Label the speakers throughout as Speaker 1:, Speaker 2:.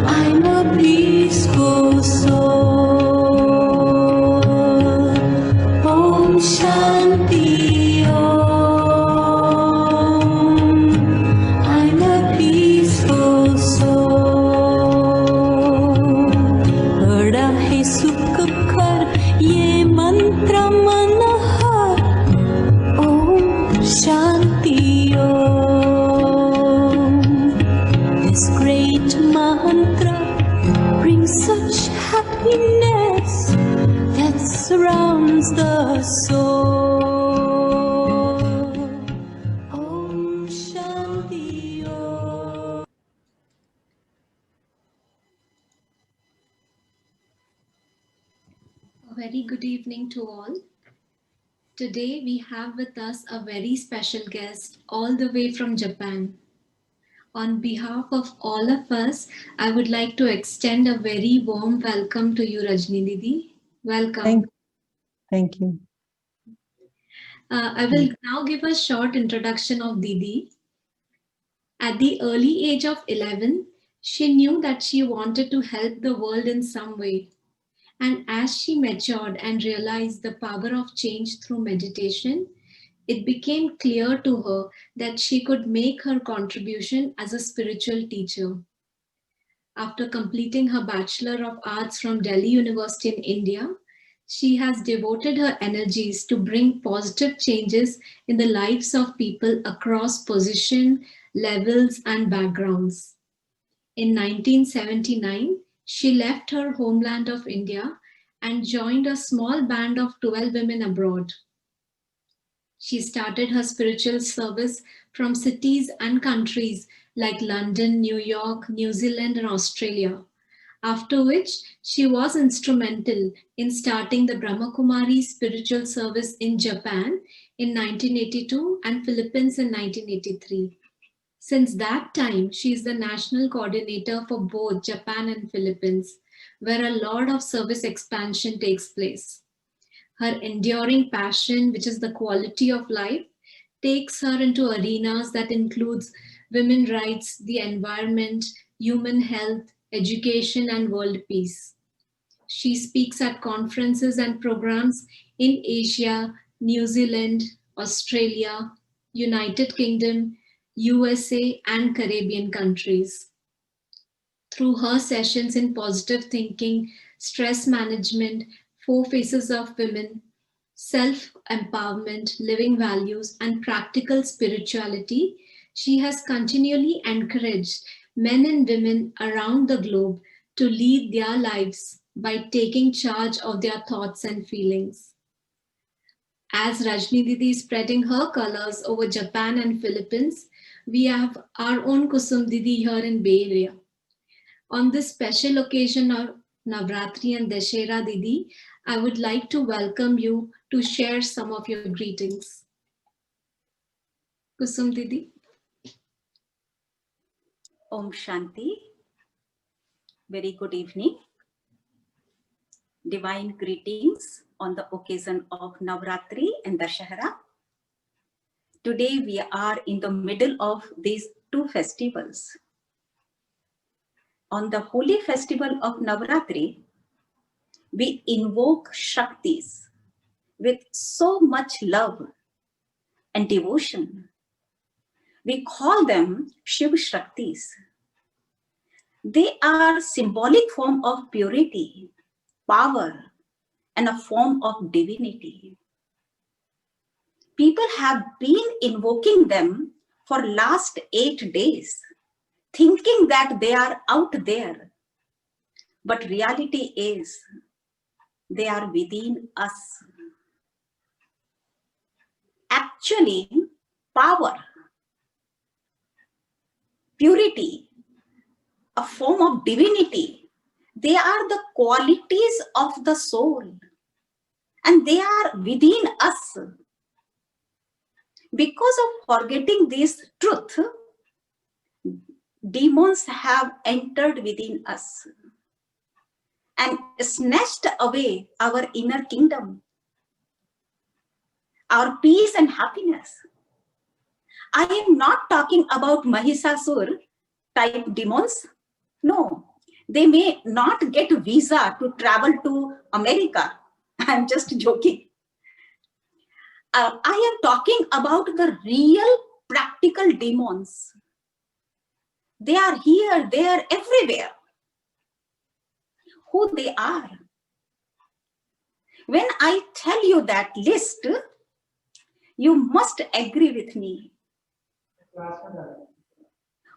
Speaker 1: I'm a peaceful soul. Om Shanti Om. I'm a peaceful soul. बड़ा है सुख कर ये मंत्र मनोहर. Om Shanti Om. This great mantra brings such happiness that surrounds the soul. Om Shanti Om.
Speaker 2: A very good evening to all. Today we have with us a very special guest all the way from Japan. On behalf of all of us, I would like to extend a very warm welcome to you, Rajni Didi. Welcome.
Speaker 3: Thank you.
Speaker 2: I will now give a short introduction of Didi. At the early age of 11, she knew that she wanted to help the world in some way. And as she matured and realized the power of change through meditation, it became clear to her that she could make her contribution as a spiritual teacher. After completing her Bachelor of Arts from Delhi University in India, she has devoted her energies to bring positive changes in the lives of people across position, levels, and backgrounds. In 1979, she left her homeland of India and joined a small band of 12 women abroad. She started her spiritual service from cities and countries like London, New York, New Zealand, and Australia, after which she was instrumental in starting the BRAHMAKUMARIS spiritual service in Japan in 1982 and Philippines in 1983. Since that time, she is the national coordinator for both Japan and Philippines, where a lot of service expansion takes place. Her enduring passion, which is the quality of life, takes her into arenas that includes women's rights, the environment, human health, education, and world peace. She speaks at conferences and programs in Asia, New Zealand, Australia, United Kingdom, USA, and Caribbean countries. Through her sessions in positive thinking, stress management, 4 Faces of Women, self-empowerment, living values, and practical spirituality, she has continually encouraged men and women around the globe to lead their lives by taking charge of their thoughts and feelings. As Rajni Didi is spreading her colors over Japan and Philippines, we have our own Kusum Didi here in Bay Area. On this special occasion of Navratri and Dashera Didi, I would like to welcome you to share some of your greetings. Kusum Didi.
Speaker 4: Om Shanti. Very good evening. Divine greetings on the occasion of Navratri and Dashera. Today we are in the middle of these 2 festivals. On the holy festival of Navratri, we invoke Shaktis with so much love and devotion. We call them Shiv Shaktis. They are symbolic form of purity, power, and a form of divinity. People have been invoking them for last 8 days, thinking that they are out there. But reality is, they are within us. Actually, power, purity, a form of divinity, they are the qualities of the soul, and they are within us. Because of forgetting this truth, demons have entered within us and snatched away our inner kingdom, our peace and happiness. I am not talking about Mahisasur type demons No, they may not get a visa to travel to America. I'm just joking. I am talking about the real practical demons. They are here, they are everywhere. Who they are? When I tell you that list, you must agree with me.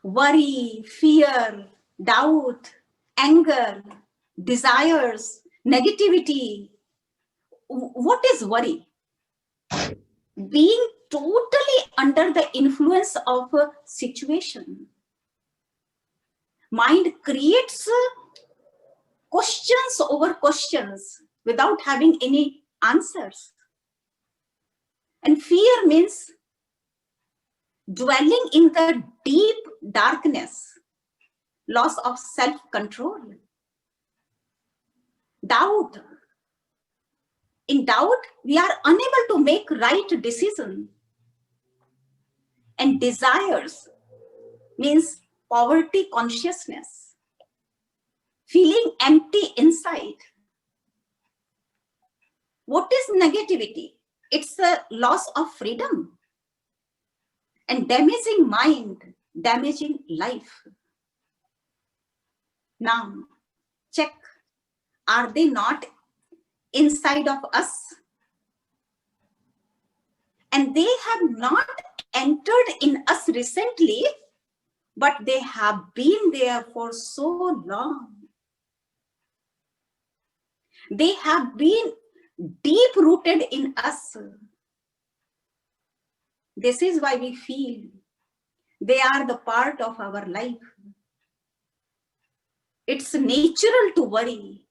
Speaker 4: Worry, fear, doubt, anger, desires, negativity. What is worry? Being totally under the influence of a situation. Mind creates questions over questions without having any answers. And fear means dwelling in the deep darkness, loss of self-control. Doubt. In doubt, we are unable to make right decision. And desires means poverty consciousness, feeling empty inside. What is negativity? It's a loss of freedom and damaging mind, damaging life. Now, check, are they not inside of us? And they have not entered in us recently, but they have been there for so long. They have been deep rooted in us. This is why we feel they are the part of our life. It's natural to worry.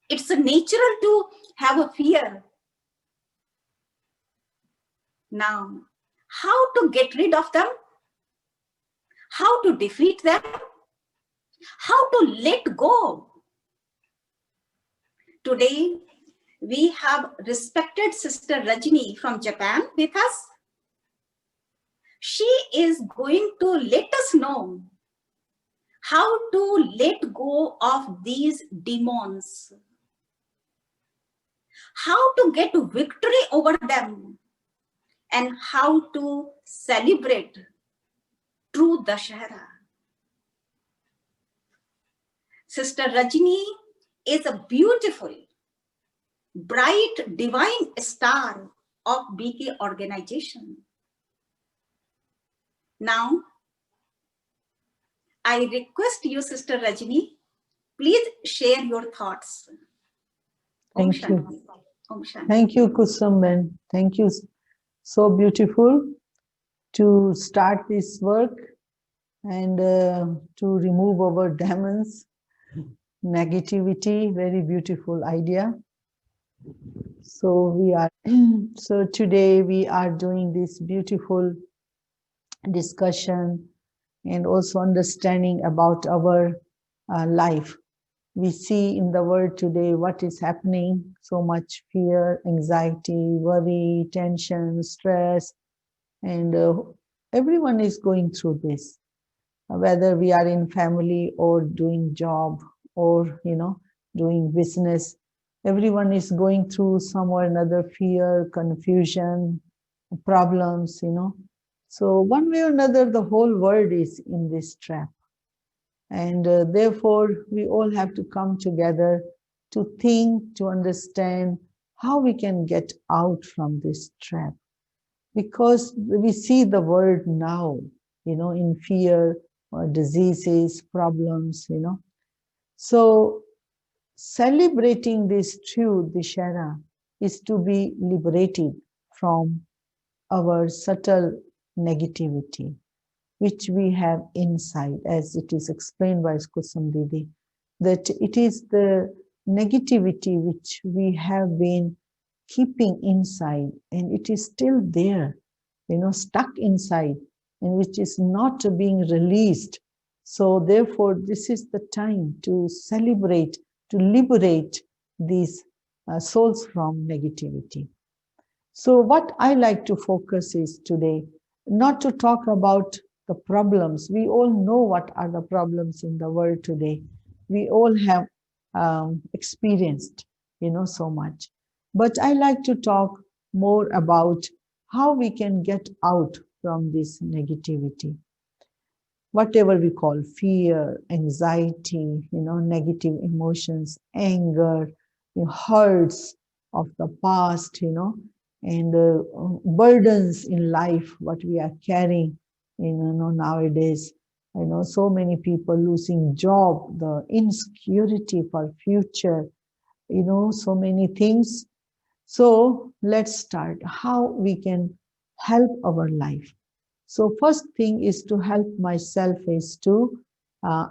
Speaker 4: It's natural to have a fear. Now, how to get rid of them? How to defeat them? How to let go? Today, we have respected Sister Rajni from Japan with us. She is going to let us know how to let go of these demons, how to get victory over them, and how to celebrate true Dashera. Sister Rajni is a beautiful, bright, divine star of BK organization. Now, I request you, Sister Rajni, please share your thoughts.
Speaker 3: Thank you. Thank you, Kusum. Thank you. So beautiful to start this work and to remove our demons, negativity, very beautiful idea. So so today we are doing this beautiful discussion and also understanding about our life. We see in the world today what is happening, so much fear, anxiety, worry, tension, stress, and everyone is going through this, whether we are in family or doing job or, doing business. Everyone is going through some or another fear, confusion, problems, So one way or another, the whole world is in this trap. And therefore, we all have to come together to think, to understand how we can get out from this trap. Because we see the world now, in fear, diseases, problems, So celebrating this true Dashera is to be liberated from our subtle negativity, which we have inside, as it is explained by Kusum Didi, that it is the negativity which we have been keeping inside, and it is still there, stuck inside, and which is not being released. So therefore, this is the time to celebrate, to liberate these souls from negativity. So what I like to focus is today, not to talk about the problems. We all know what are the problems in the world today. We all have experienced, so much. But I like to talk more about how we can get out from this negativity. Whatever we call fear, anxiety, negative emotions, anger, hurts of the past, and burdens in life, what we are carrying, nowadays. I know so many people losing job, the insecurity for future, so many things. So let's start how we can help our life. So first thing is to help myself is to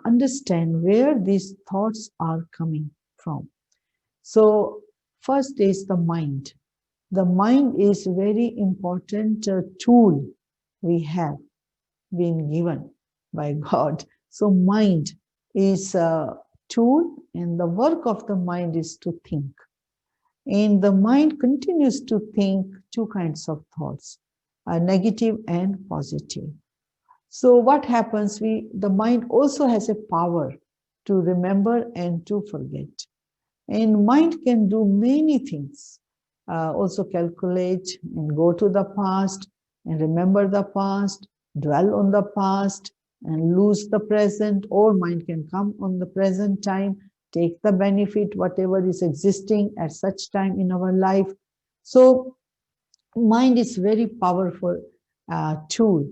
Speaker 3: understand where these thoughts are coming from. So first is the mind. The mind is very important tool we have been given by God. So mind is a tool, and the work of the mind is to think. And the mind continues to think two kinds of thoughts, negative and positive. So what happens, the mind also has a power to remember and to forget. And mind can do many things, also calculate and go to the past and remember the past, dwell on the past and lose the present, or mind can come on the present time, take the benefit, whatever is existing at such time in our life. So mind is very powerful tool.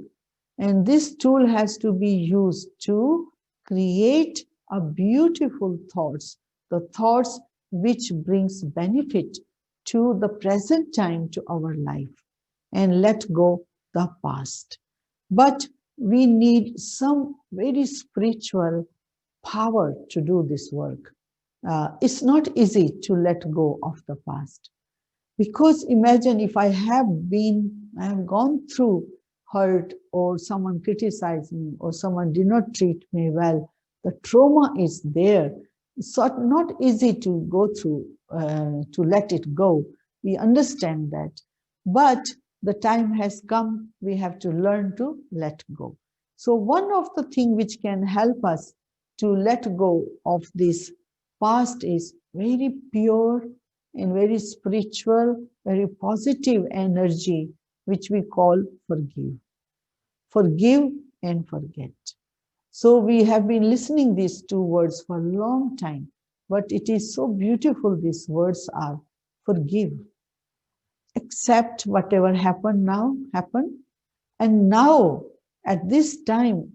Speaker 3: And this tool has to be used to create a beautiful thoughts, the thoughts which brings benefit to the present time to our life, and let go the past. But we need some very spiritual power to do this work. It's not easy to let go of the past. Because imagine if I have gone through hurt, or someone criticized me, or someone did not treat me well, the trauma is there. It's not easy to go through, to let it go. We understand that. But the time has come, we have to learn to let go. So one of the things which can help us to let go of this past is very pure and very spiritual, very positive energy, which we call forgive. Forgive and forget. So we have been listening these two words for a long time, but it is so beautiful. These words are forgive. Accept whatever happened now, happened. And now, at this time,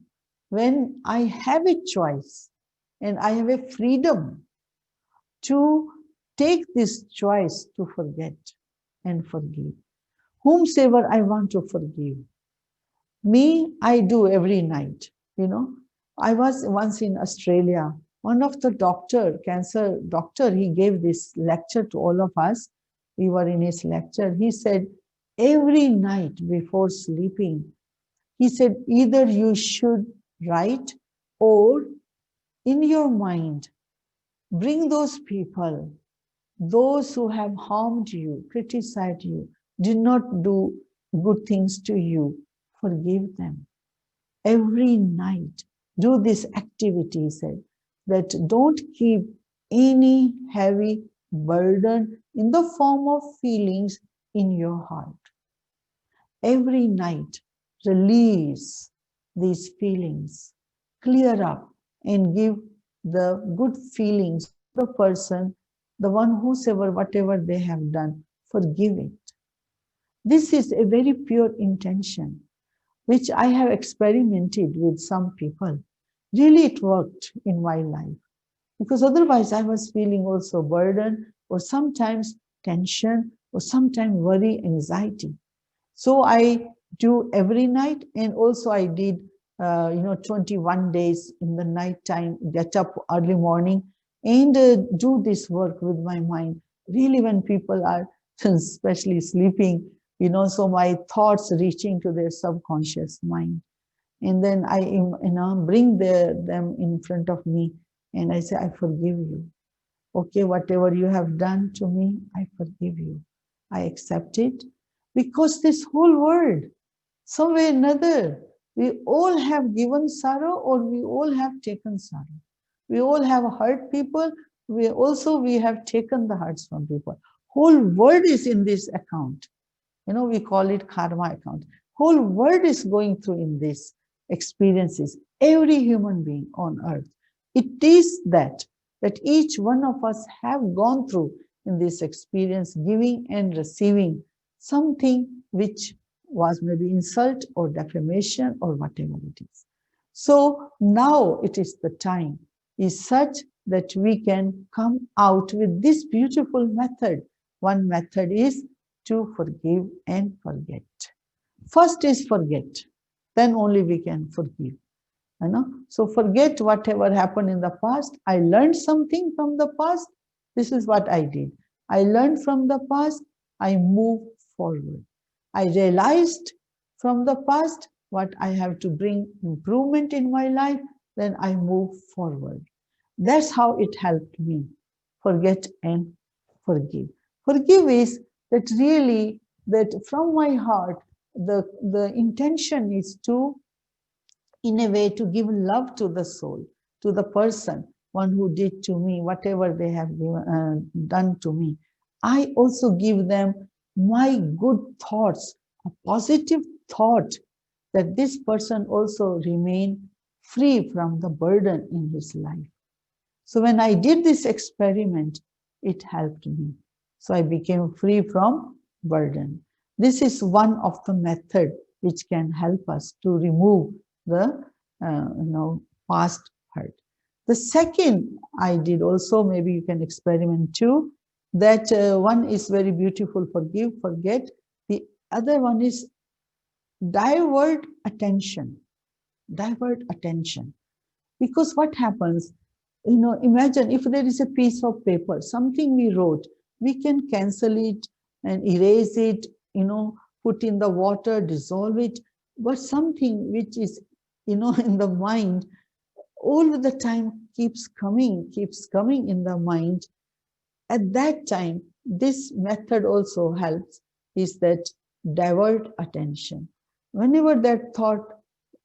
Speaker 3: when I have a choice and I have a freedom to take this choice to forget and forgive. Whomsoever I want to forgive. Me, I do every night, I was once in Australia. One of the cancer doctor, he gave this lecture to all of us. We were in his lecture. He said, every night before sleeping, he said, either you should write, or in your mind, bring those people, those who have harmed you, criticized you, did not do good things to you, forgive them. Every night, do this activity, he said, that don't keep any heavy burden in the form of feelings in your heart. Every night, release these feelings, clear up, and give the good feelings to the person, the one whosoever, whatever they have done, forgive it. This is a very pure intention, which I have experimented with some people. Really, it worked in my life. Because otherwise, I was feeling also burden, or sometimes tension, or sometimes worry, anxiety. So I do every night, and also I did 21 days in the night time, get up early morning and do this work with my mind. Really, when people are especially sleeping, so my thoughts reaching to their subconscious mind. And then I bring them in front of me, and I say, I forgive you. Okay, whatever you have done to me, I forgive you. I accept it. Because this whole world, some way or another, We all have given sorrow or we all have taken sorrow. We all have hurt people. We have taken the hurts from people. Whole world is in this account. We call it karma account. Whole world is going through in these experiences. Every human being on earth. It is that each one of us have gone through in this experience, giving and receiving something which was maybe insult or defamation or whatever it is. So now it is the time is such that we can come out with this beautiful method. One method is to forgive and forget. First is forget, then only we can forgive. So forget whatever happened in the past. I learned something from the past. This is what I did. I learned from the past. I moved forward. I realized from the past what I have to bring improvement in my life. Then I move forward. That's how it helped me. Forget and forgive. Forgive is that really that from my heart, the intention is to, in a way, to give love to the soul, to the person, one who did to me, whatever they have done to me. I also give them my good thoughts, a positive thought that this person also remain free from the burden in his life. So when I did this experiment, it helped me. So I became free from burden. This is one of the methods which can help us to remove the past hurt. The second I did also, maybe you can experiment too, that one is very beautiful, forgive, forget. The other one is divert attention. Divert attention. Because what happens, imagine if there is a piece of paper, something we wrote, we can cancel it and erase it, put in the water, dissolve it. But something which is, in the mind, all the time keeps coming in the mind. At that time, this method also helps, is that divert attention. Whenever that thought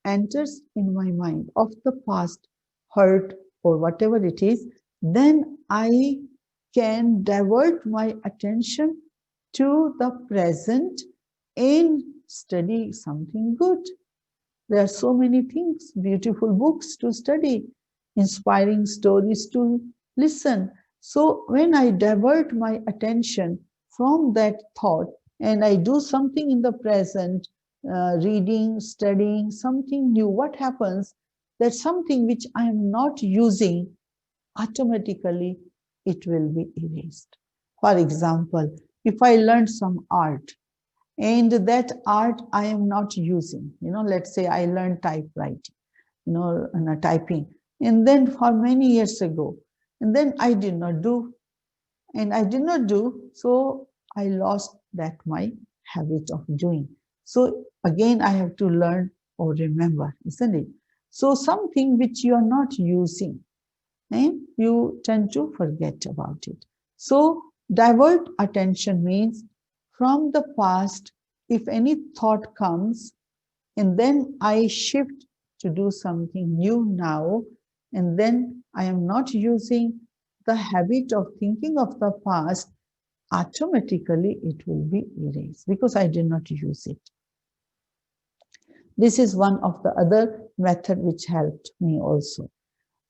Speaker 3: enters in my mind of the past hurt or whatever it is, then I can divert my attention to the present and study something good. There are so many things, beautiful books to study, inspiring stories to listen. So when I divert my attention from that thought and I do something in the present, reading, studying, something new, what happens? That something which I am not using, automatically it will be erased. For example, if I learned some art, and that art I am not using, let's say I learned typewriting, typing, and then for many years ago, and then I did not do, so I lost that my habit of doing. So again, I have to learn or remember, isn't it? So something which you are not using, and you tend to forget about it. So divert attention means from the past, if any thought comes, and then I shift to do something new now, and then I am not using the habit of thinking of the past, automatically it will be erased because I did not use it. This is one of the other method which helped me also.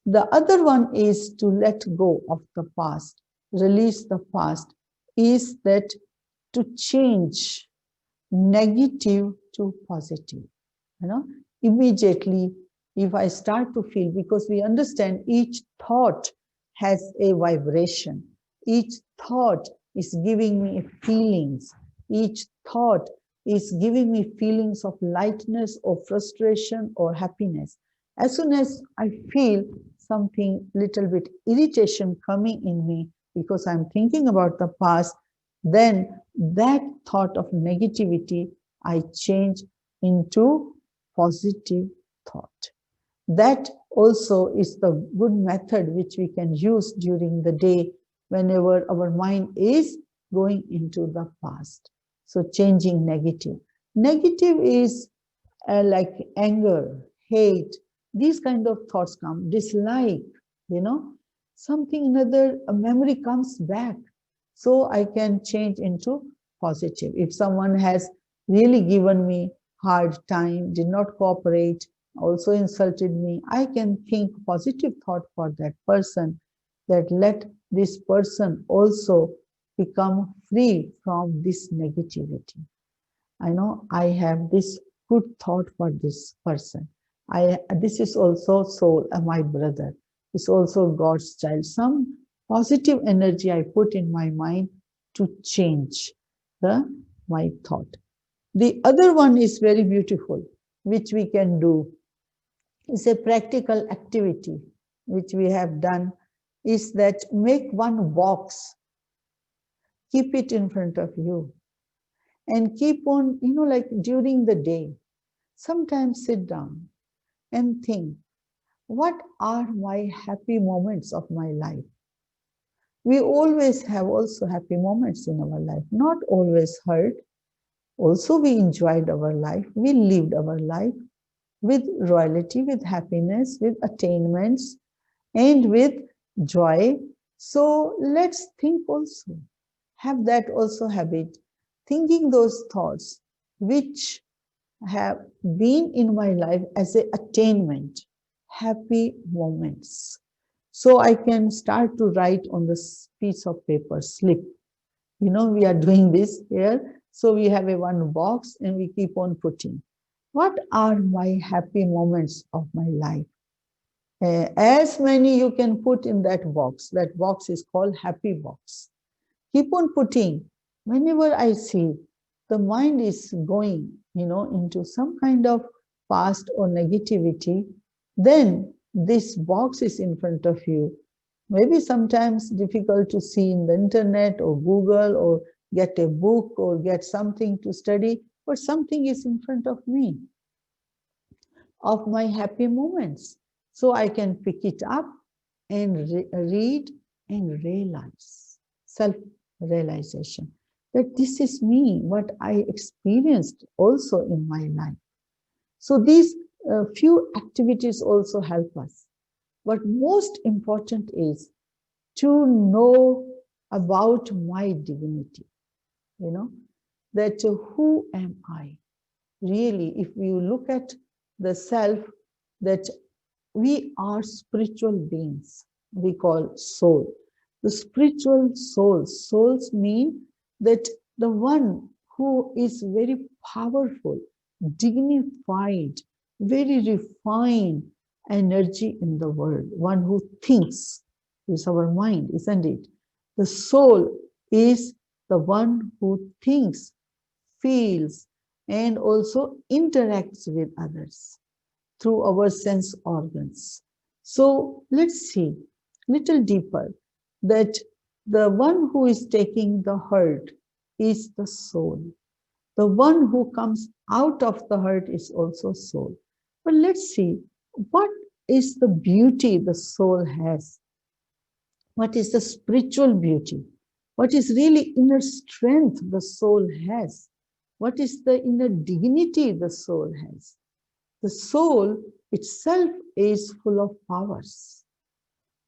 Speaker 3: The other one is to let go of the past, release the past, is that to change negative to positive. Immediately, if I start to feel, because we understand each thought has a vibration, each thought is giving me feelings, each thought is giving me feelings of lightness or frustration or happiness. As soon as I feel something little bit irritation coming in me because I'm thinking about the past, then that thought of negativity I change into positive thought. That also is the good method which we can use during the day whenever our mind is going into the past. So changing negative. Negative is like anger, hate, these kind of thoughts come, dislike, you know, something another, a memory comes back. So I can change into positive. If someone has really given me hard time, did not cooperate, also insulted me, I can think positive thought for that person, that let this person also become free from this negativity. I know I have this good thought for this person. This is also soul, my brother. It's also God's child. Some positive energy I put in my mind to change my thought. The other one is very beautiful, which we can do. It's a practical activity which we have done, is that make one box, keep it in front of you, and keep on, you know, like during the day, sometimes sit down and think, what are my happy moments of my life? We always have also happy moments in our life, not always hurt. Also, we enjoyed our life, we lived our life with royalty, with happiness, with attainments, and with joy. So let's think also, have that also habit, thinking those thoughts which have been in my life as an attainment, happy moments. So I can start to write on this piece of paper, slip. You know, we are doing this here. So we have a one box and we keep on putting. What are my happy moments of my life? As many you can put in that box. That box is called happy box. Keep on putting. Whenever I see the mind is going, you know, into some kind of past or negativity, then this box is in front of you. Maybe sometimes difficult to see in the internet or Google or get a book or get something to study, but something is in front of me of my happy moments. So I can pick it up and read and realize, self-realization, that this is me, what I experienced also in my life. So these few activities also help us. But most important is to know about my divinity, you know, that who am I? Really, if you look at the self, that we are spiritual beings, we call soul. The spiritual souls, souls mean that the one who is very powerful, dignified, very refined energy in the world, one who thinks, is our mind, isn't it? The soul is the one who thinks, feels, and also interacts with others through our sense organs. So let's see little deeper that the one who is taking the hurt is the soul. The one who comes out of the hurt is also soul. But let's see what is the beauty the soul has. What is the spiritual beauty? What is really inner strength the soul has? What is the inner dignity the soul has? The soul itself is full of powers.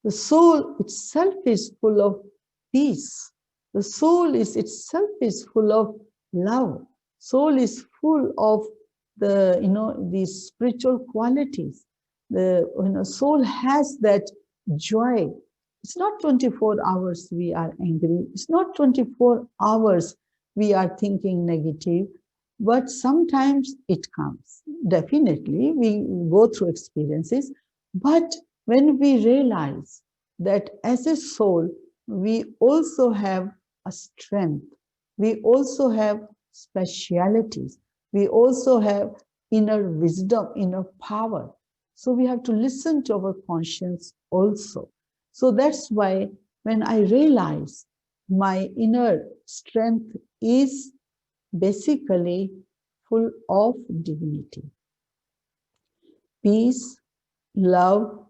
Speaker 3: The soul itself is full of peace. The soul is itself is full of love. Soul is full of the, you know, these spiritual qualities. The, you know, soul has that joy. It's not 24 hours we are angry. It's not 24 hours we are thinking negative, but sometimes it comes. Definitely, we go through experiences, but when we realize that as a soul, we also have a strength, we also have specialities, we also have inner wisdom, inner power. So we have to listen to our conscience also. So that's why when I realize my inner strength is basically full of dignity, peace, love,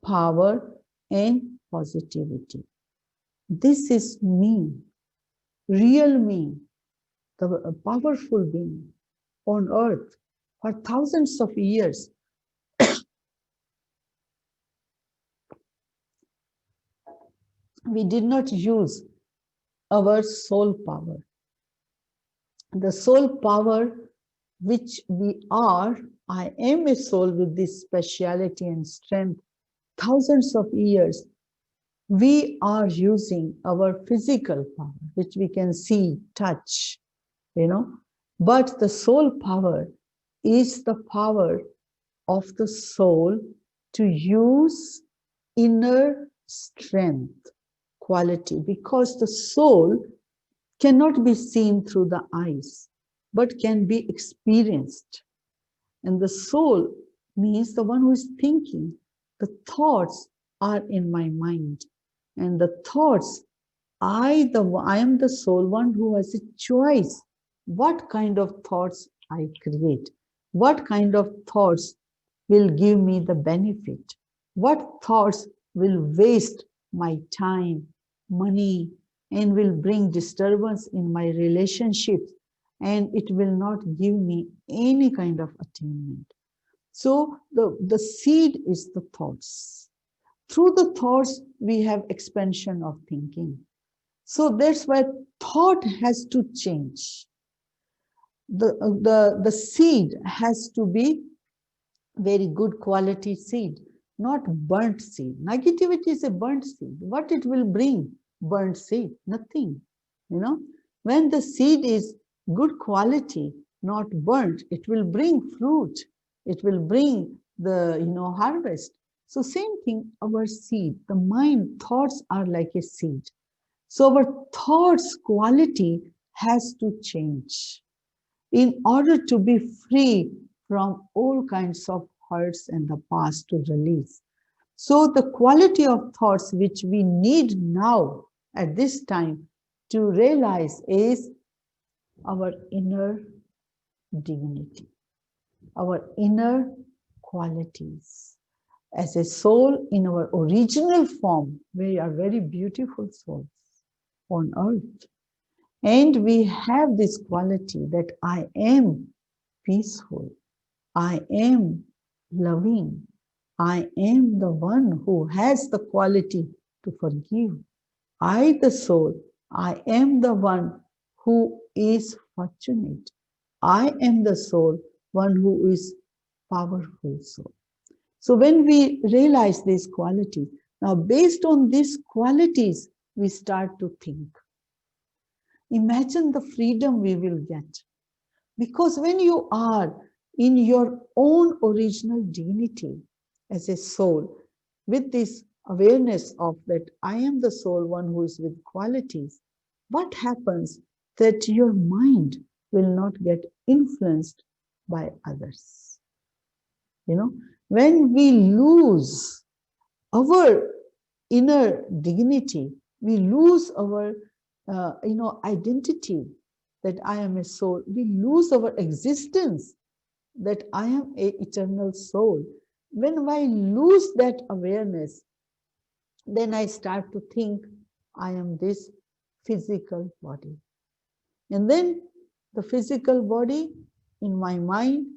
Speaker 3: power, and positivity. This is me, real me, the powerful being on earth. For thousands of years, we did not use our soul power. The soul power which we are, I am a soul with this speciality and strength. Thousands of years, we are using our physical power, which we can see, touch, but the soul power is the power of the soul to use inner strength, quality, because the soul cannot be seen through the eyes, but can be experienced. And the soul means the one who is thinking. The thoughts are in my mind. And the thoughts, I am the soul, one who has a choice. What kind of thoughts I create? What kind of thoughts will give me the benefit? What thoughts will waste my time, money, and will bring disturbance in my relationships, and it will not give me any kind of attainment. So the seed is the thoughts. Through the thoughts, we have expansion of thinking. So that's why thought has to change. The seed has to be very good quality seed, not burnt seed. Negativity is a burnt seed. What it will bring? Burnt seed, nothing. When the seed is good quality, not burnt, it will bring fruit. It will bring the harvest. So same thing, our seed, the mind, thoughts are like a seed. So our thoughts quality has to change in order to be free from all kinds of hurts and the past to release. So the quality of thoughts which we need now at this time to realize is our inner dignity, our inner qualities. As a soul in our original form, we are very beautiful souls on earth. And we have this quality that I am peaceful, I am loving, I am the one who has the quality to forgive. I, the soul, I am the one who is fortunate. I am the soul, one who is powerful soul. So when we realize these qualities, now based on these qualities, we start to think. Imagine the freedom we will get. Because when you are in your own original dignity as a soul, with this awareness of that I am the soul, one who is with qualities, what happens that your mind will not get influenced by others. When we lose our inner dignity, we lose our identity that I am a soul. We lose our existence that I am an eternal soul. When I lose that awareness, then I start to think I am this physical body. And then the physical body in my mind,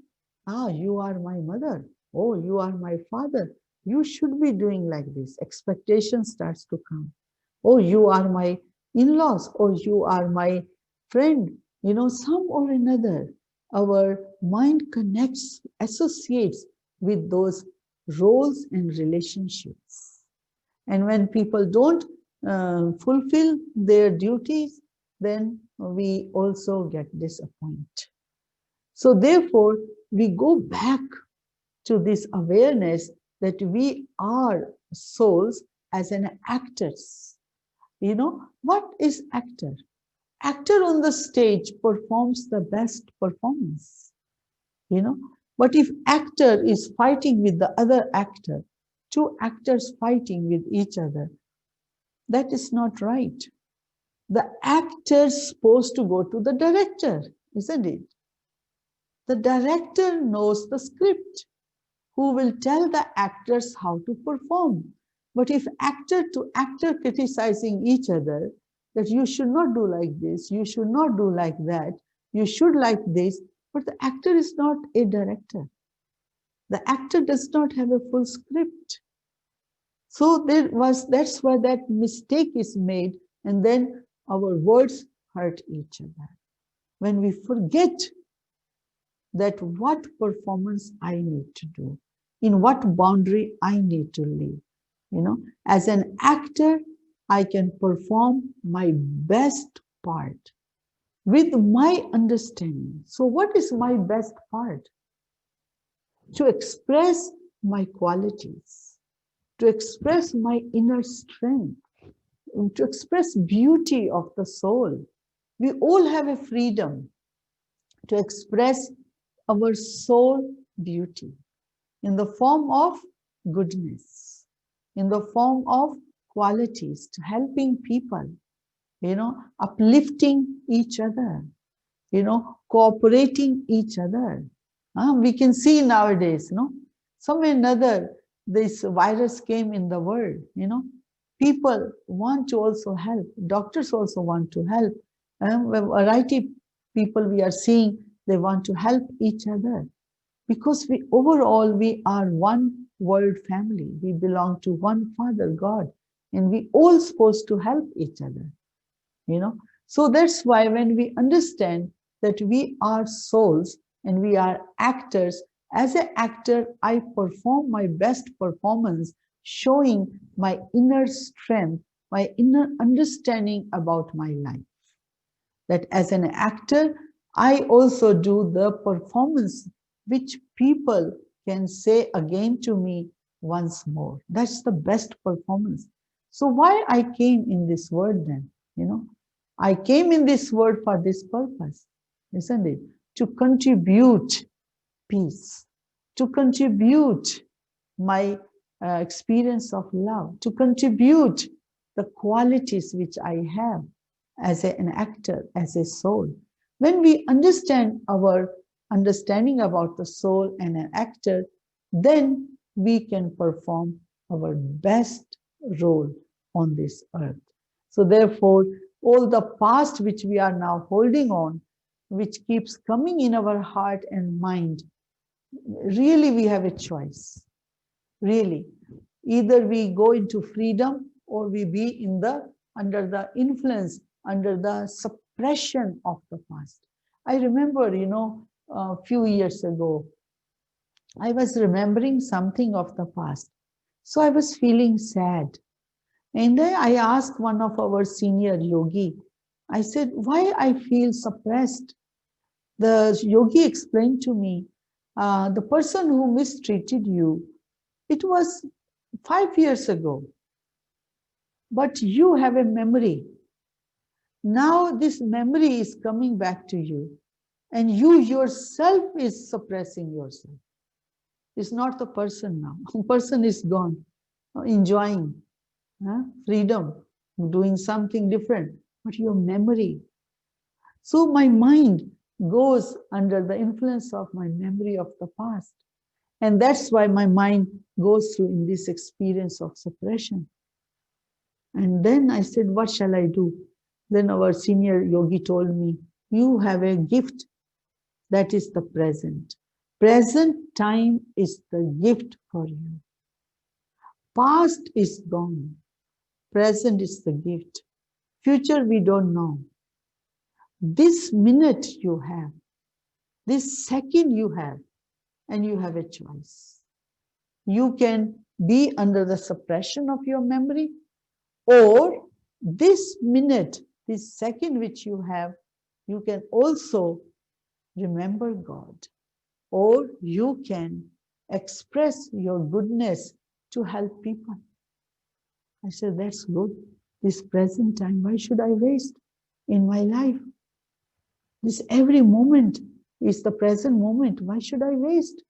Speaker 3: you are my mother. Oh, you are my father. You should be doing like this. Expectation starts to come. Oh, you are my in-laws. Oh, you are my friend. Some or another, our mind connects, associates with those roles and relationships. And when people don't fulfill their duties, then we also get disappointed. So therefore, we go back to this awareness that we are souls as an actors. What is actor? Actor on the stage performs the best performance. But if actor is fighting with the other actor, two actors fighting with each other, that is not right. The actor's supposed to go to the director, isn't it? The director knows the script, who will tell the actors how to perform. But if actor to actor criticizing each other, that you should not do like this, you should not do like that, you should like this, But the actor is not a director. The actor does not have a full script. So that's why that mistake is made, and then our words hurt each other. When we forget that what performance I need to do, in what boundary I need to live. As an actor, I can perform my best part with my understanding. So what is my best part? To express my qualities, to express my inner strength, to express beauty of the soul. We all have a freedom to express our soul beauty in the form of goodness, in the form of qualities, to helping people, uplifting each other, cooperating each other. We can see nowadays, somewhere or another, this virus came in the world, people want to also help, doctors also want to help, a variety of people we are seeing, they want to help each other, because overall we are one world family. We belong to one Father, God, and we all supposed to help each other, So that's why when we understand that we are souls and we are actors, as an actor, I perform my best performance, showing my inner strength, my inner understanding about my life. That as an actor, I also do the performance which people can say again to me once more. That's the best performance. So why I came in this world then? I came in this world for this purpose, isn't it? To contribute peace, to contribute my experience of love, to contribute the qualities which I have as an actor, as a soul. When we understand our understanding about the soul and an actor, then we can perform our best role on this earth. So therefore, all the past which we are now holding on, which keeps coming in our heart and mind, really we have a choice. Really, either we go into freedom or we be under the influence, under the suppression of the past. I remember, a few years ago, I was remembering something of the past. So I was feeling sad. And then I asked one of our senior yogi, I said, why I feel suppressed? The yogi explained to me, the person who mistreated you, it was 5 years ago, but you have a memory. Now this memory is coming back to you, and you yourself is suppressing yourself. It's not the person now. The person is gone, enjoying freedom, doing something different, but your memory. So my mind goes under the influence of my memory of the past. And that's why my mind goes through in this experience of suppression. And then I said, what shall I do? Then our senior yogi told me, you have a gift, that is the present. Present time is the gift for you. Past is gone. Present is the gift. Future we don't know. This minute you have, this second you have, and you have a choice. You can be under the suppression of your memory, or this minute, this second which you have, you can also remember God, or you can express your goodness to help people. I said, that's good. This present time, why should I waste in my life? This every moment is the present moment. Why should I waste?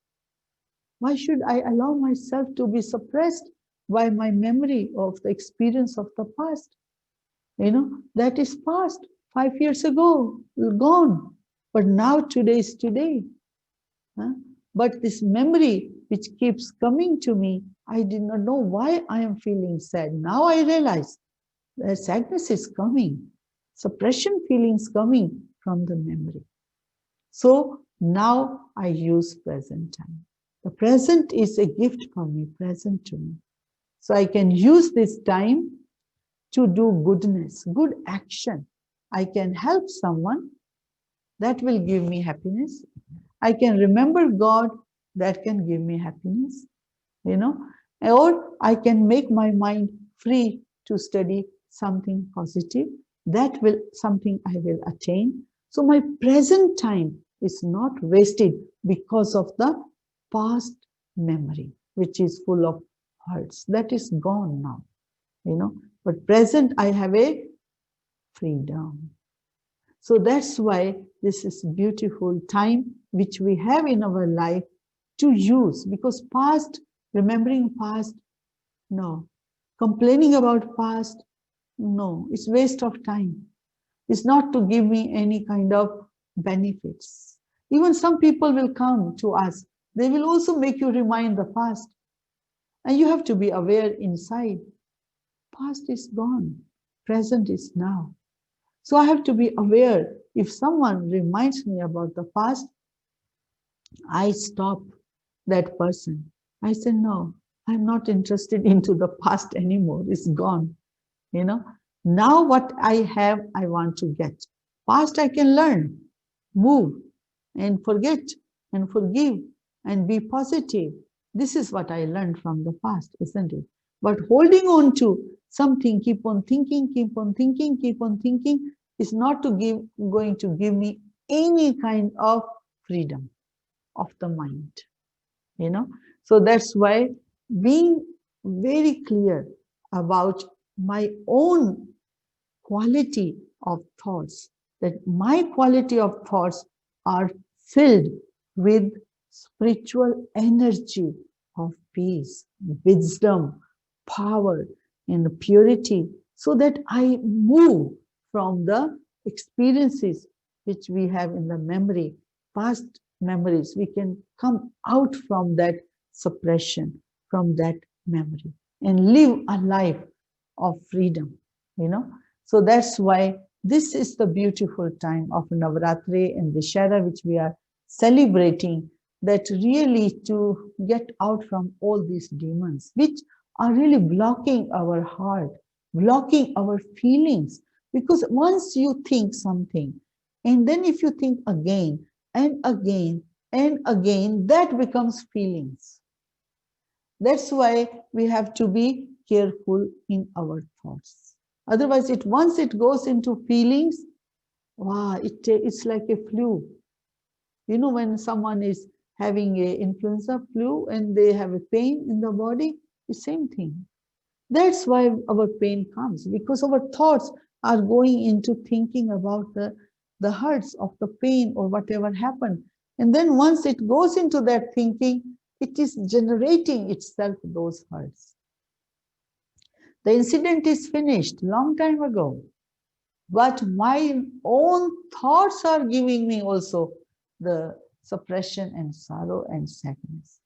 Speaker 3: Why should I allow myself to be suppressed by my memory of the experience of the past? That is past. 5 years ago, gone. But now today is today. But this memory which keeps coming to me, I did not know why I am feeling sad. Now I realize that sadness is coming. Suppression feelings coming from the memory. So Now I use present time. The present is a gift for me, present to me. So I can use this time to do goodness, good action. I can help someone, that will give me happiness. I can remember God, that can give me happiness, you know, or I can make my mind free to study something positive. That will something I will attain. So my present time is not wasted because of the past memory, which is full of hurts. That is gone now, you know. But present, I have a freedom. So that's why this is beautiful time which we have in our life to use, because past, remembering past, no. Complaining about past, no. It's waste of time. It's not to give me any kind of benefits. Even some people will come to us. They will also make you remind the past. And you have to be aware inside. Past is gone. Present is now. So I have to be aware. If someone reminds me about the past, I stop that person. I say, no, I'm not interested into the past anymore. It's gone. You know, now what I have, I want to get. Past I can learn, move, and forget, and forgive, and be positive. This is what I learned from the past, isn't it? But holding on to something, keep on thinking, keep on thinking, keep on thinking, is not going to give me any kind of freedom of the mind, you know. So that's why being very clear about my own quality of thoughts, that my quality of thoughts are filled with spiritual energy of peace, wisdom, power, and purity, so that I move from the experiences which we have in the memory, past memories. We can come out from that suppression, from that memory, and live a life of freedom, you know. So that's why this is the beautiful time of Navaratri and Dashera, which we are celebrating, that really to get out from all these demons, which are really blocking our heart, blocking our feelings. Because once you think something, and then if you think again and again and again, that becomes feelings. That's why we have to be careful in our thoughts. Otherwise, once it goes into feelings, wow, it's like a flu. You know, when someone is having a influenza flu and they have a pain in the body, the same thing. That's why our pain comes, because our thoughts are going into thinking about the hurts of the pain or whatever happened. And then once it goes into that thinking, it is generating itself those hurts. The incident is finished long time ago, but my own thoughts are giving me also the suppression and sorrow and sadness.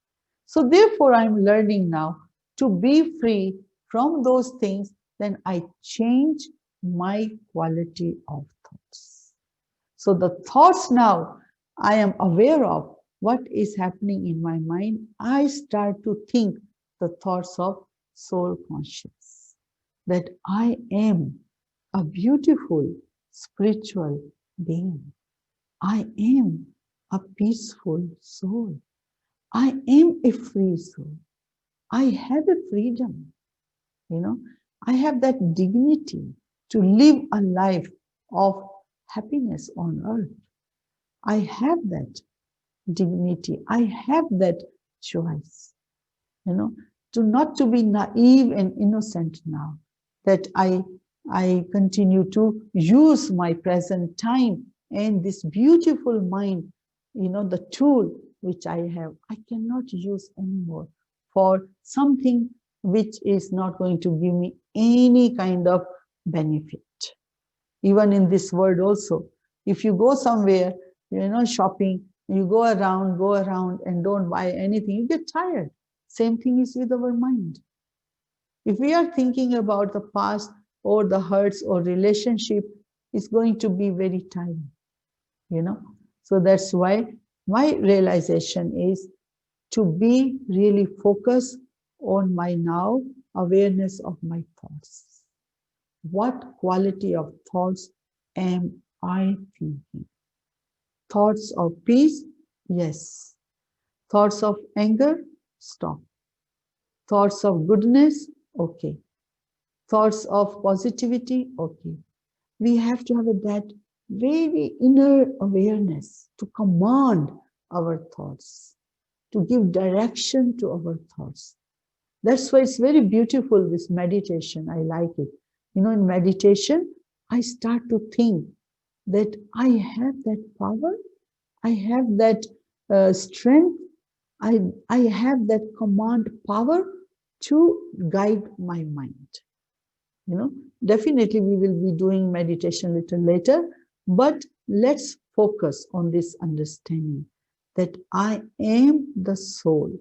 Speaker 3: So therefore, I'm learning now to be free from those things. Then I change my quality of thoughts. So the thoughts now, I am aware of what is happening in my mind. I start to think the thoughts of soul conscious, that I am a beautiful spiritual being. I am a peaceful soul. I am a free soul. I have a freedom, you know. I have that dignity to live a life of happiness on earth. I have that dignity. I have that choice, you know, not to be naive and innocent now, that I continue to use my present time and this beautiful mind, you know, the tool which I have, I cannot use anymore for something which is not going to give me any kind of benefit. Even in this world also, if you go somewhere, you know, shopping, you go around and don't buy anything, you get tired. Same thing is with our mind. If we are thinking about the past or the hurts or relationship, it's going to be very tiring, you know. So that's why My realization is to be really focused on my now awareness of my thoughts. What quality of thoughts am I thinking? Thoughts of peace? Yes. Thoughts of anger? Stop. Thoughts of goodness? Okay. Thoughts of positivity? Okay. We have to have that very inner awareness to command our thoughts, to give direction to our thoughts. That's why it's very beautiful, this meditation. I like it. In meditation, I start to think that I have that power, I have that strength, I have that command power to guide my mind. Definitely we will be doing meditation a little later, but let's focus on this understanding that I am the soul,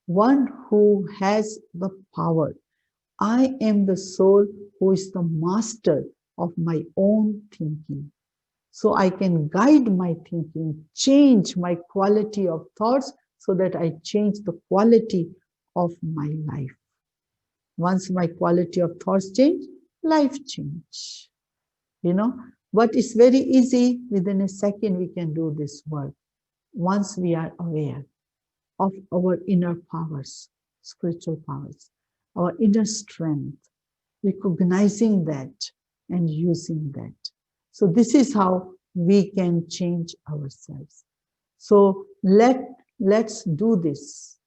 Speaker 3: one who has the power. I am the soul who is the master of my own thinking. So I can guide my thinking, change my quality of thoughts so that I change the quality of my life. Once my quality of thoughts change, life change. But it's very easy. Within a second, we can do this work. Once we are aware of our inner powers, spiritual powers, our inner strength, recognizing that and using that. So this is how we can change ourselves. So let's do this.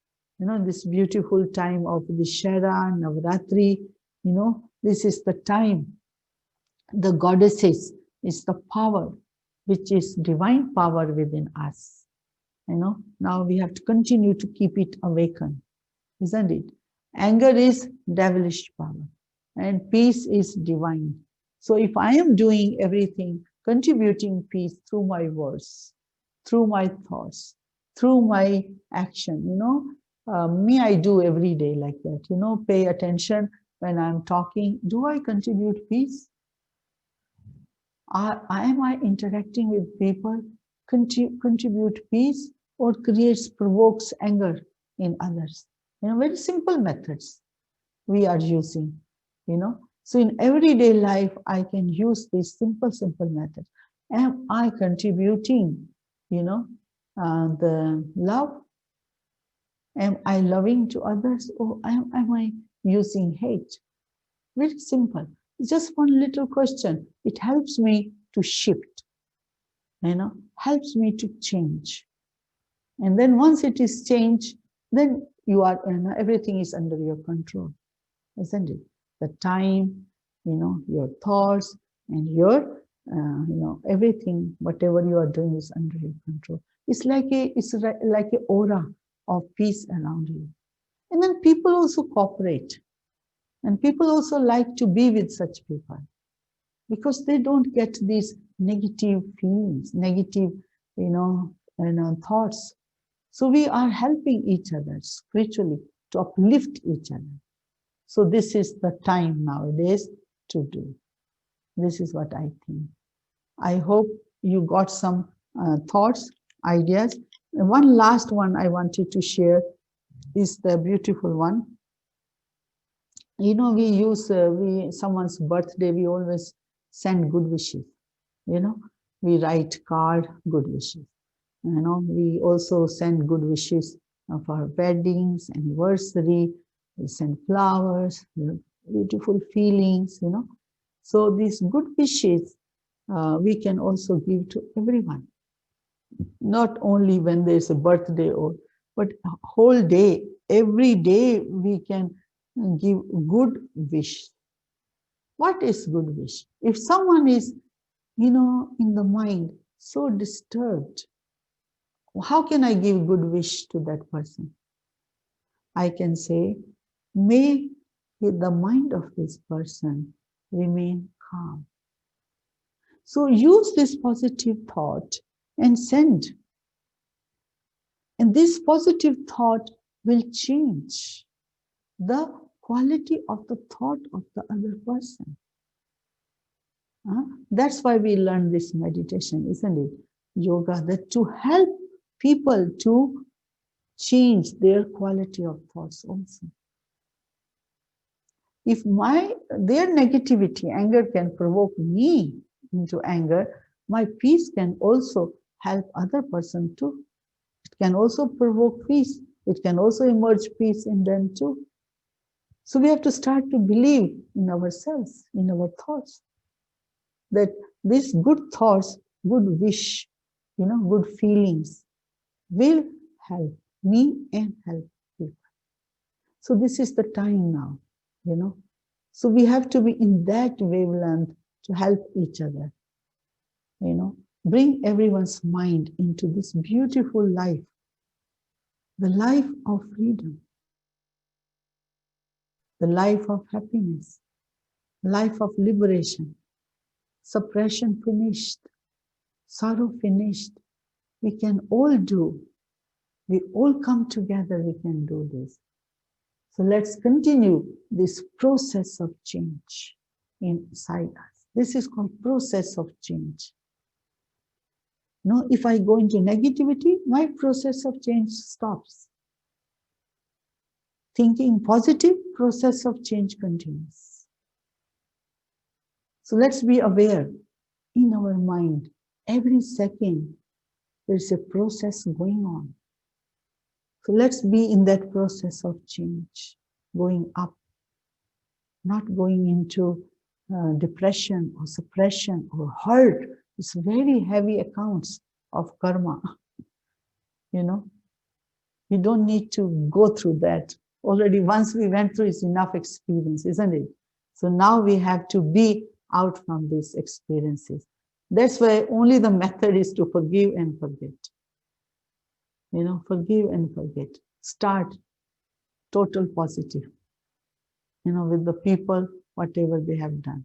Speaker 3: This beautiful time of Dashera, Navratri, this is the time. The goddesses is the power, which is divine power within us. Now we have to continue to keep it awakened, isn't it? Anger is devilish power and peace is divine. So if I am doing everything, contributing peace through my words, through my thoughts, through my action, me, I do every day like that, pay attention when I'm talking. Do I contribute peace? Am I interacting with people, contribute peace, or provokes anger in others? Very simple methods we are using, So in everyday life, I can use these simple methods. Am I contributing, the love? Am I loving to others, or am I using hate? Very simple. It's just one little question. It helps me to shift, helps me to change. And then once it is changed, then you are, everything is under your control, isn't it? The time, your thoughts and your, everything, whatever you are doing is under your control. It's like a aura of peace around you. And then people also cooperate. And people also like to be with such people because they don't get these negative feelings, negative, thoughts. So we are helping each other spiritually to uplift each other. So this is the time nowadays to do. This is what I think. I hope you got some thoughts, ideas. And one last one I wanted to share is the beautiful one. We use someone's birthday, we always send good wishes. We write card, good wishes. We also send good wishes for weddings, anniversary. We send flowers, beautiful feelings. So these good wishes we can also give to everyone. Not only when there's a birthday, but a whole day, every day we can give good wish. What is good wish? If someone is, in the mind so disturbed, how can I give good wish to that person? I can say, may the mind of this person remain calm. So use this positive thought and send. And this positive thought will change the quality of the thought of the other person. That's why we learn this meditation, isn't it? Yoga, that to help people to change their quality of thoughts also. If their negativity, anger can provoke me into anger, my peace can also help other person too. It can also provoke peace. It can also emerge peace in them too. So we have to start to believe in ourselves, in our thoughts, that these good thoughts, good wish, good feelings will help me and help people. So this is the time now, So we have to be in that wavelength to help each other, bring everyone's mind into this beautiful life, the life of freedom, the life of happiness, life of liberation, suppression finished, sorrow finished. We can all do. We all come together, we can do this. So let's continue this process of change inside us. This is called process of change. If I go into negativity, my process of change stops. Thinking positive, process of change continues. So let's be aware in our mind, every second, there's a process going on. So let's be in that process of change, going up, not going into depression or suppression or hurt. It's very heavy accounts of karma. We don't need to go through that. Already once we went through, it's enough experience, isn't it? So now we have to be out from these experiences. That's why only the method is to forgive and forget. Forgive and forget. Start total positive, with the people, whatever they have done.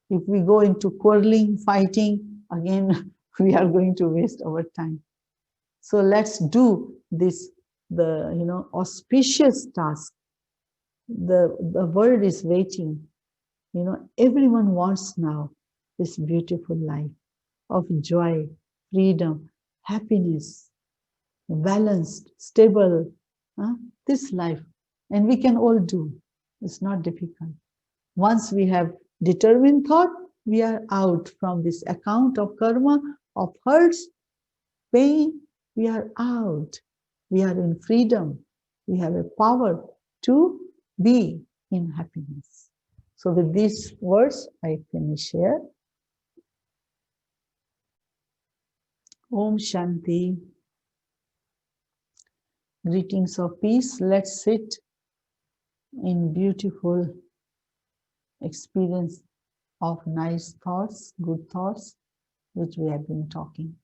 Speaker 3: If we go into quarreling, fighting, again, we are going to waste our time. So let's do this, the auspicious task. The world is waiting. Everyone wants now this beautiful life of joy, freedom, happiness, balanced, stable, this life. And we can all do. It's not difficult. Once we have determined thought, we are out from this account of karma, of hurts, pain. We are out. We are in freedom. We have a power to be in happiness. So with these words, I finish here. Om Shanti. Greetings of peace. Let's sit in beautiful experience of nice thoughts, good thoughts, which we have been talking.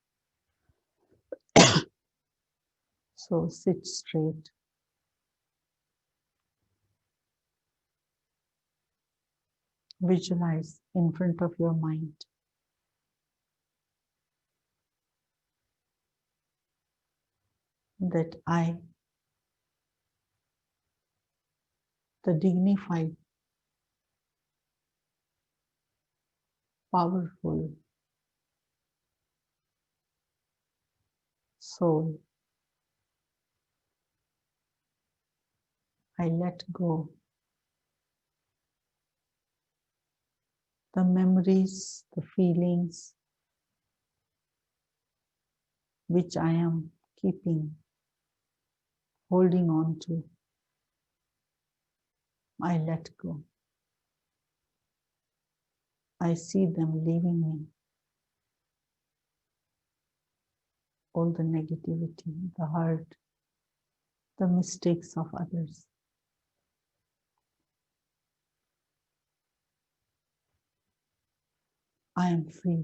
Speaker 3: So sit straight. Visualize in front of your mind. That I, the dignified, powerful soul, I let go the memories, the feelings which I am keeping, holding on to. I let go. I see them leaving me. All the negativity, the hurt, the mistakes of others. I am free.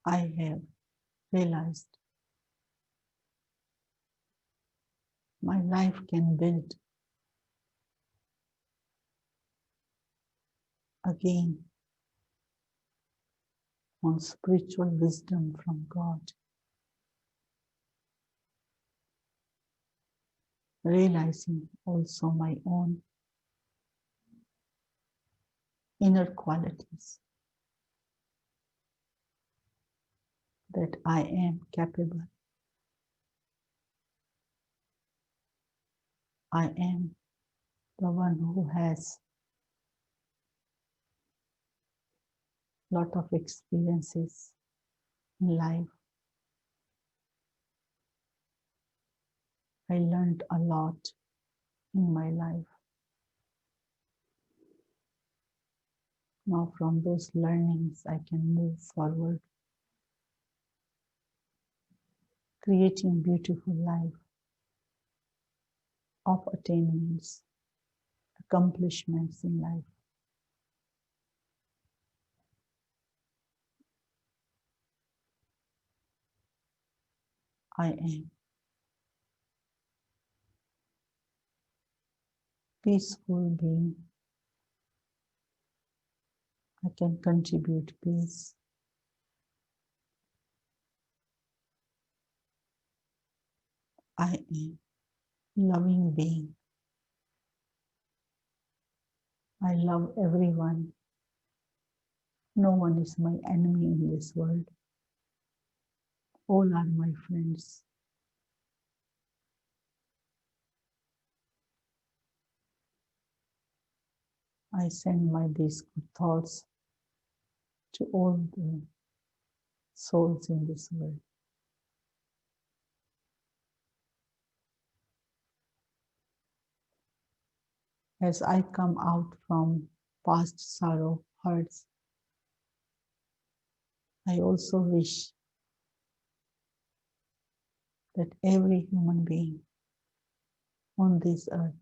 Speaker 3: I have realized my life can build again on spiritual wisdom from God. Realizing also my own inner qualities. that I am capable. I am the one who has lot of experiences in life. I learned a lot in my life. Now from those learnings, I can move forward, creating beautiful life of attainments, accomplishments in life. I am peaceful being. I can contribute peace. I am loving being. I love everyone. No one is my enemy in this world. All are my friends. I send these good thoughts to all the souls in this world. As I come out from past sorrow, hurts, I also wish that every human being on this earth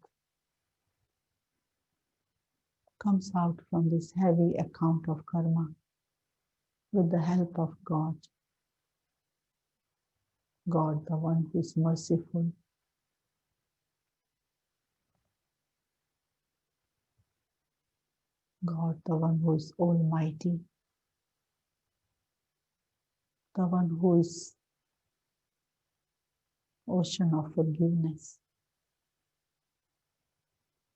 Speaker 3: comes out from this heavy account of karma with the help of God. God, the one who is merciful. God, the one who is almighty. The one who is ocean of forgiveness.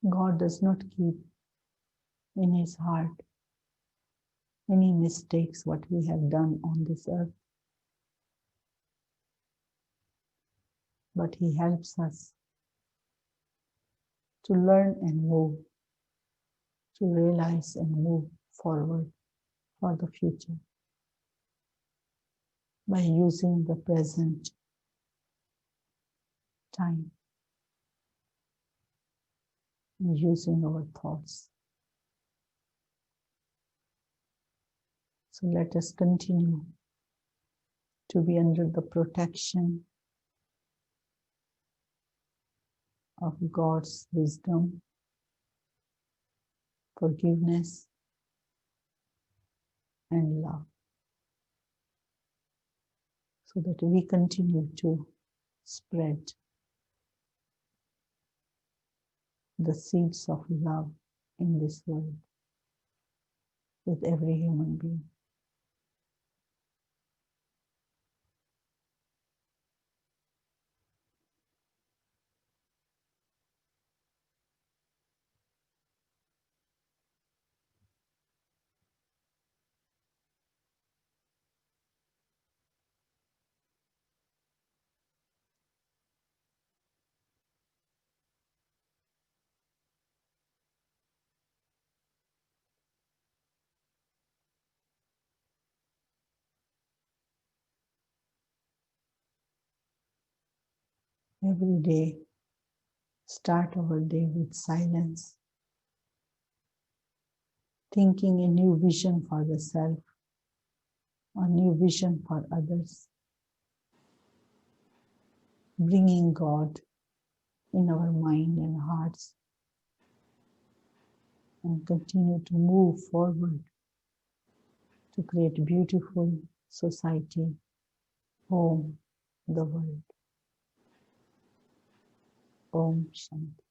Speaker 3: God does not keep in his heart any mistakes what we have done on this earth. But he helps us to learn and move, to realize and move forward for the future by using the present time, and using our thoughts. So let us continue to be under the protection of God's wisdom, forgiveness, and love, so that we continue to spread the seeds of love in this world with every human being. Every day, start our day with silence, thinking a new vision for the self, a new vision for others, bringing God in our mind and hearts, and continue to move forward to create beautiful society, home, the world. Om Shanti.